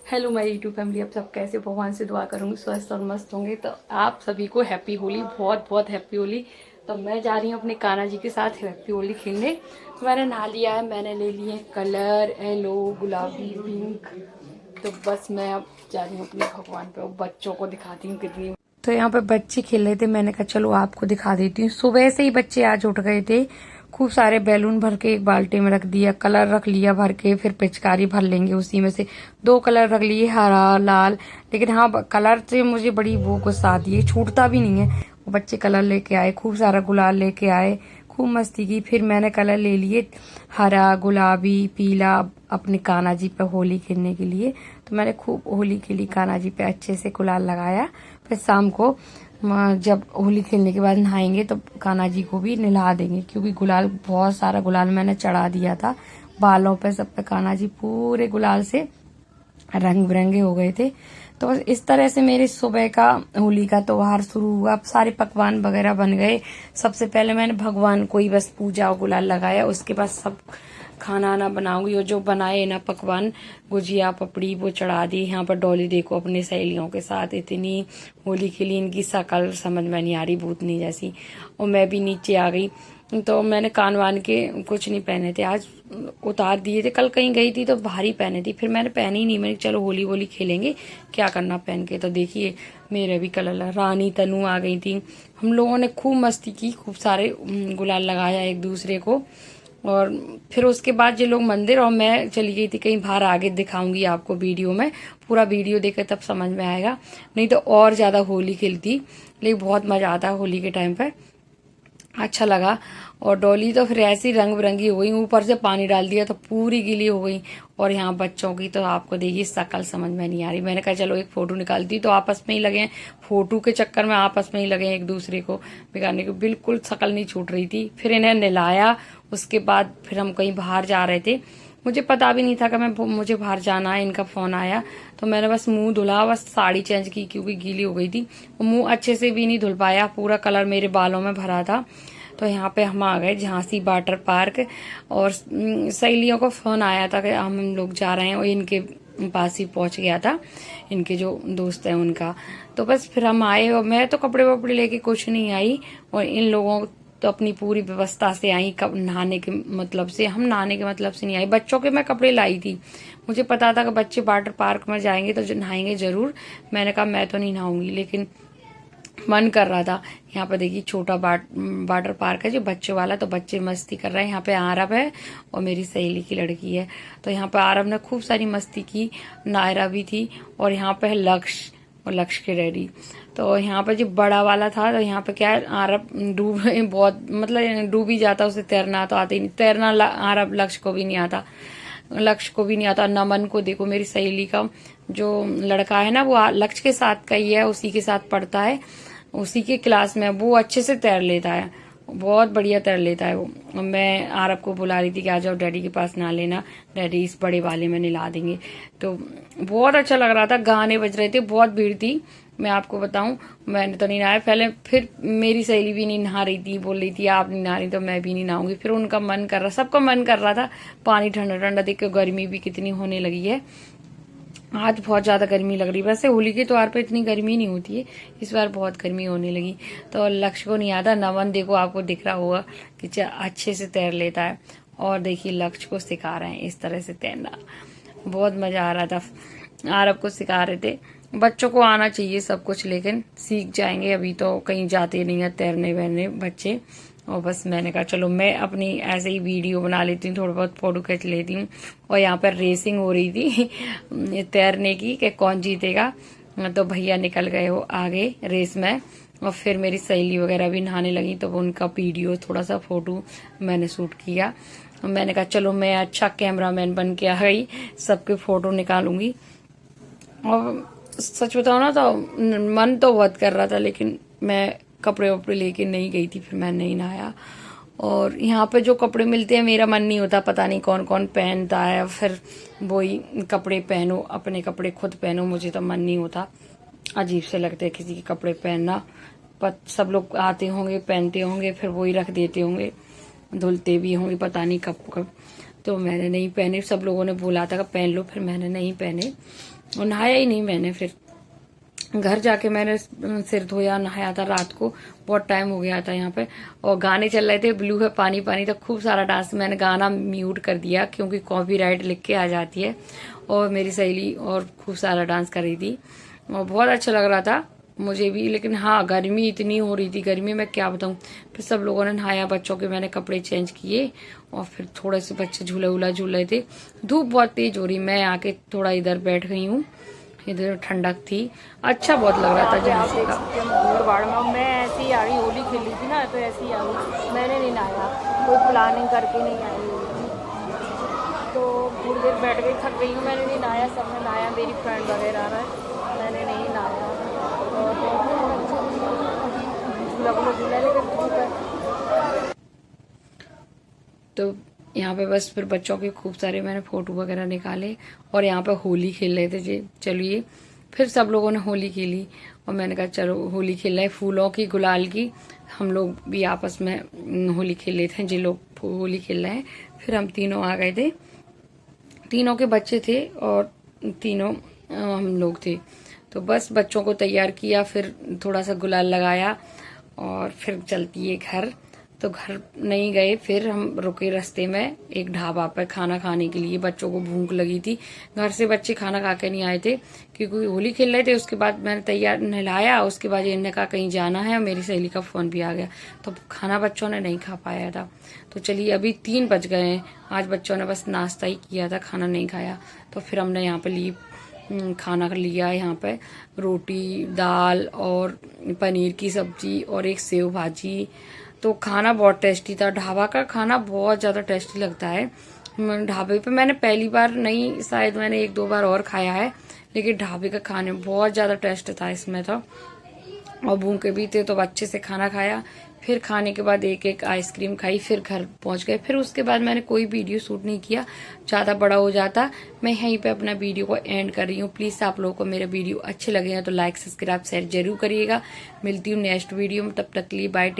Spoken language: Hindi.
हेलो माय यूट्यूब फैमिली, आप सब कैसे? भगवान से दुआ करूँगी स्वस्थ और मस्त होंगे। तो आप सभी को हैप्पी होली, बहुत बहुत हैप्पी होली। तो मैं जा रही हूँ अपने कान्हा जी के साथ हैप्पी होली खेलने। तो मैंने नहा लिया है, मैंने ले लिए कलर येलो, गुलाबी, पिंक। तो बस मैं अब जा रही हूँ अपने भगवान पे, बच्चों को दिखाती हूँ कितनी। तो यहाँ पे बच्चे खेल रहे थे, मैंने कहा चलो आपको दिखा देती हूँ। सुबह से ही बच्चे आज उठ गए थे। खूब सारे बैलून भर के एक बाल्टी में रख दिया, कलर रख लिया भर के, फिर पिचकारी भर लेंगे उसी में से। दो कलर रख लिए, हरा लाल। लेकिन हाँ, कलर से मुझे बड़ी वो गुस्सा आती है, छूटता भी नहीं है। वो बच्चे कलर लेके आए, खूब सारा गुलाल लेके आए, खूब मस्ती की। फिर मैंने कलर ले लिए हरा, गुलाबी, पीला, अपने कान्हा जी पे होली खेलने के लिए। तो मैंने खूब होली खेली कान्हा जी पे, अच्छे से गुलाल लगाया। फिर शाम को जब होली खेलने के बाद नहाएंगे तो कान्हा जी को भी नहला देंगे, क्योंकि गुलाल, बहुत सारा गुलाल मैंने चढ़ा दिया था बालों पे, सब पे। कान्हा जी पूरे गुलाल से रंग बिरंगे हो गए थे। तो बस इस तरह से मेरी सुबह का होली का त्योहार शुरू हुआ। अब सारे पकवान वगैरह बन गए। सबसे पहले मैंने भगवान को ही बस पूजा और गुलाल लगाया, उसके बाद सब खाना आना बनाऊंगी। और जो बनाए ना पकवान, गुजिया पपड़ी, वो चढ़ा दी। यहाँ पर डॉली देखो अपने सहेलियों के साथ इतनी होली खेली, इनकी शकल समझ में नहीं आ रही, भूतनी जैसी। और मैं भी नीचे आ गई। तो मैंने कान वान के कुछ नहीं पहने थे आज, उतार दिए थे। कल कहीं गई थी तो भारी पहने थी, फिर मैंने पहनी ही नहीं। मैंने चलो होली होली खेलेंगे, क्या करना पहन के। तो देखिए मेरे भी कलर, रानी तनु आ गई थी। हम लोगों ने खूब मस्ती की, खूब सारे गुलाल लगाया एक दूसरे को। और फिर उसके बाद ये लोग मंदिर, और मैं चली गई थी कहीं बाहर। आगे दिखाऊंगी आपको वीडियो में, पूरा वीडियो देखे तब समझ में आएगा, नहीं तो और ज्यादा होली खेलती। लेकिन बहुत मजा आता है होली के टाइम पर, अच्छा लगा। और डॉली तो फिर ऐसी रंग बिरंगी हो गई, ऊपर से पानी डाल दिया तो पूरी गीली हो गई। और यहाँ बच्चों की तो आपको देखिए शकल समझ में नहीं आ रही। मैंने कहा चलो एक फोटो निकालती, तो आपस में ही लगे, फोटो के चक्कर में आपस में ही लगे एक दूसरे को बिगाड़ने को। बिल्कुल शकल नहीं छूट रही थी। फिर इन्हें नहलाया, उसके बाद फिर हम कहीं बाहर जा रहे थे। मुझे पता भी नहीं था कि मुझे बाहर जाना है, इनका फोन आया। तो मैंने बस मुंह धुला, बस साड़ी चेंज की क्योंकि गीली हो गई थी। मुंह अच्छे से भी नहीं धुल पाया, पूरा कलर मेरे बालों में भरा था। तो यहाँ पे हम आ गए झांसी वाटर पार्क। और सहेलियों को फोन आया था कि हम लोग जा रहे हैं, और इनके पास ही पहुंच गया था, इनके जो दोस्त हैं उनका। तो बस फिर हम आए, और मैं तो कपड़े वपड़े लेके कुछ नहीं आई। और इन लोगों तो अपनी पूरी व्यवस्था से आई, कब नहाने के मतलब से। हम नहाने के मतलब से नहीं आई, बच्चों के मैं कपड़े लाई थी। मुझे पता था कि बच्चे वाटर पार्क में जाएंगे तो नहाएंगे जरूर। मैंने कहा मैं तो नहीं नहाऊंगी, लेकिन मन कर रहा था। यहाँ पे देखिए छोटा वाटर पार्क है जो बच्चों वाला, तो बच्चे मस्ती कर रहे हैं। यहाँ पे आरब है और मेरी सहेली की लड़की है। तो यहाँ पे आरब ने खूब सारी मस्ती की, नायरा भी थी। और यहाँ पे है लक्ष्य और लक्ष्य के डैडी। तो यहाँ पे जो बड़ा वाला था, तो यहाँ पे क्या है, आरब डूब बहुत, मतलब डूब ही जाता, उसे तैरना तो आता ही नहीं। तैरना आरब लक्ष्य को भी नहीं आता, लक्ष्य को भी नहीं आता। नमन को देखो, मेरी सहेली का जो लड़का है ना, वो लक्ष्य के साथ का ही है, उसी के साथ पढ़ता है, उसी के क्लास में। वो अच्छे से तैर लेता है, बहुत बढ़िया तैर लेता है वो। मैं आरब को बुला रही थी कि आ जाओ डैडी के पास नहा लेना, डैडी इस बड़े वाले में नहला देंगे। तो बहुत अच्छा लग रहा था, गाने बज रहे थे, बहुत भीड़ थी। मैं आपको बताऊं, मैंने तो नहीं नहाया पहले। फिर मेरी सहेली भी नहीं नहा रही थी, बोल रही थी आप नहीं नहा रही तो मैं भी नहीं नहाऊंगी। फिर उनका मन कर रहा, सबका मन कर रहा था पानी ठंडा ठंडा देख के। गर्मी भी कितनी होने लगी है, आज बहुत ज्यादा गर्मी लग रही है। वैसे होली के त्योहार पे इतनी गर्मी नहीं होती है, इस बार बहुत गर्मी होने लगी। तो लक्ष्य को नहीं आता, नमन देखो आपको दिख रहा होगा कि अच्छे से तैर लेता है। और देखिए लक्ष्य को सिखा रहे हैं इस तरह से तैरना, बहुत मजा आ रहा था। आरब को सिखा रहे थे। बच्चों को आना चाहिए सब कुछ, लेकिन सीख जाएंगे, अभी तो कहीं जाते नहीं है तैरने वैरने बच्चे। और बस मैंने कहा चलो मैं अपनी ऐसे ही वीडियो बना लेती हूँ, थोड़ा बहुत फोटो खींच लेती हूँ। और यहाँ पर रेसिंग हो रही थी तैरने की कि कौन जीतेगा। तो भैया निकल गए वो आगे रेस में, और फिर मेरी सहेली वगैरह भी नहाने लगी, तो उनका वीडियो थोड़ा सा फोटो मैंने शूट किया। मैंने कहा चलो मैं अच्छा कैमरामैन बन के आ गई, सबके फोटो निकालूंगी। और सच बताओ ना, तो मन तो बहुत कर रहा था, लेकिन मैं कपड़े वपड़े लेके नहीं गई थी, फिर मैं नहीं नहाया। और यहाँ पे जो कपड़े मिलते हैं, मेरा मन नहीं होता, पता नहीं कौन कौन पहनता है, फिर वही कपड़े पहनो, अपने कपड़े खुद पहनो, मुझे तो मन नहीं होता। अजीब से लगते हैं किसी के कपड़े पहनना। सब लोग आते होंगे, पहनते होंगे, फिर वही रख देते होंगे, धुलते भी होंगे, पता नहीं कब कब। तो मैंने नहीं पहने। सब लोगों ने बोला था कि पहन लो, फिर मैंने नहीं पहने और नहाया ही नहीं मैंने। फिर घर जाके मैंने सिर धोया, नहाया था रात को, बहुत टाइम हो गया था यहाँ पे। और गाने चल रहे थे, ब्लू है पानी पानी, तो खूब सारा डांस। मैंने गाना म्यूट कर दिया क्योंकि कॉपीराइट लिख के आ जाती है। और मेरी सहेली और खूब सारा डांस कर रही थी और बहुत अच्छा लग रहा था मुझे भी। लेकिन हाँ, गर्मी इतनी हो रही थी, गर्मी में क्या बताऊँ। फिर सब लोगों ने नहाया, बच्चों के मैंने कपड़े चेंज किए और फिर थोड़े से बच्चे झूला वूला झूल रहे थे। धूप बहुत तेज हो रही, मैं आके थोड़ा इधर बैठ गई हूँ, इधर ठंडक थी, अच्छा बहुत लग रहा था झांसी का भीड़भाड़ में। मैं ऐसे ही आ रही, होली खेली थी ना, तो ऐसे ही आ गई, मैंने नहीं नहाया, कोई प्लानिंग करके नहीं आई हुई, तो थोड़ी देर बैठ गई, थक गई हूँ, मैंने नहीं नहाया। सबने नहाया, मेरी फ्रेंड वगैरह है, मैंने नहीं नहाया। और झूला लेकिन तो यहाँ पे बस फिर बच्चों के खूब सारे मैंने फोटो वगैरह निकाले और यहाँ पे होली खेल रहे थे जी। चलिए, फिर सब लोगों ने होली खेली और मैंने कहा चलो होली खेल रहे, फूलों की गुलाल की, हम लोग भी आपस में होली खेल लेते हैं, जो लोग होली खेल रहे हैं। फिर हम तीनों आ गए थे, तीनों के बच्चे थे और तीनों हम लोग थे। तो बस बच्चों को तैयार किया, फिर थोड़ा सा गुलाल लगाया और फिर चलती है घर। तो घर नहीं गए, फिर हम रुके रास्ते में एक ढाबा पर खाना खाने के लिए। बच्चों को भूख लगी थी, घर से बच्चे खाना खा के नहीं आए थे क्योंकि होली खेल रहे थे। उसके बाद मैंने तैयार नहलाया, उसके बाद इन्होंने कहा कहीं जाना है और मेरी सहेली का फोन भी आ गया, तो खाना बच्चों ने नहीं खा पाया था। तो चलिए, अभी 3 बज गए हैं, आज बच्चों ने बस नाश्ता ही किया था, खाना नहीं खाया। तो फिर हमने यहाँ पे खाना लिया, यहाँ पे रोटी, दाल और पनीर की सब्जी और एक सेव भाजी। तो खाना बहुत टेस्टी था, ढाबा का खाना बहुत ज़्यादा टेस्टी लगता है। ढाबे पे मैंने पहली बार नहीं, शायद मैंने 1-2 बार और खाया है, लेकिन ढाबे का खाने बहुत ज़्यादा टेस्ट था इसमें तो। और भूखे भी थे तो अच्छे से खाना खाया। फिर खाने के बाद एक एक आइसक्रीम खाई, फिर घर पहुंच गए। फिर उसके बाद मैंने कोई वीडियो शूट नहीं किया, ज़्यादा बड़ा हो जाता। मैं यहीं पे अपना वीडियो को एंड कर रही हूँ। प्लीज़ आप लोगों को मेरे वीडियो अच्छे लगे हैं तो लाइक, सब्सक्राइब, शेयर जरूर करिएगा। मिलती हूँ नेक्स्ट वीडियो में, तब तक के लिए बाय।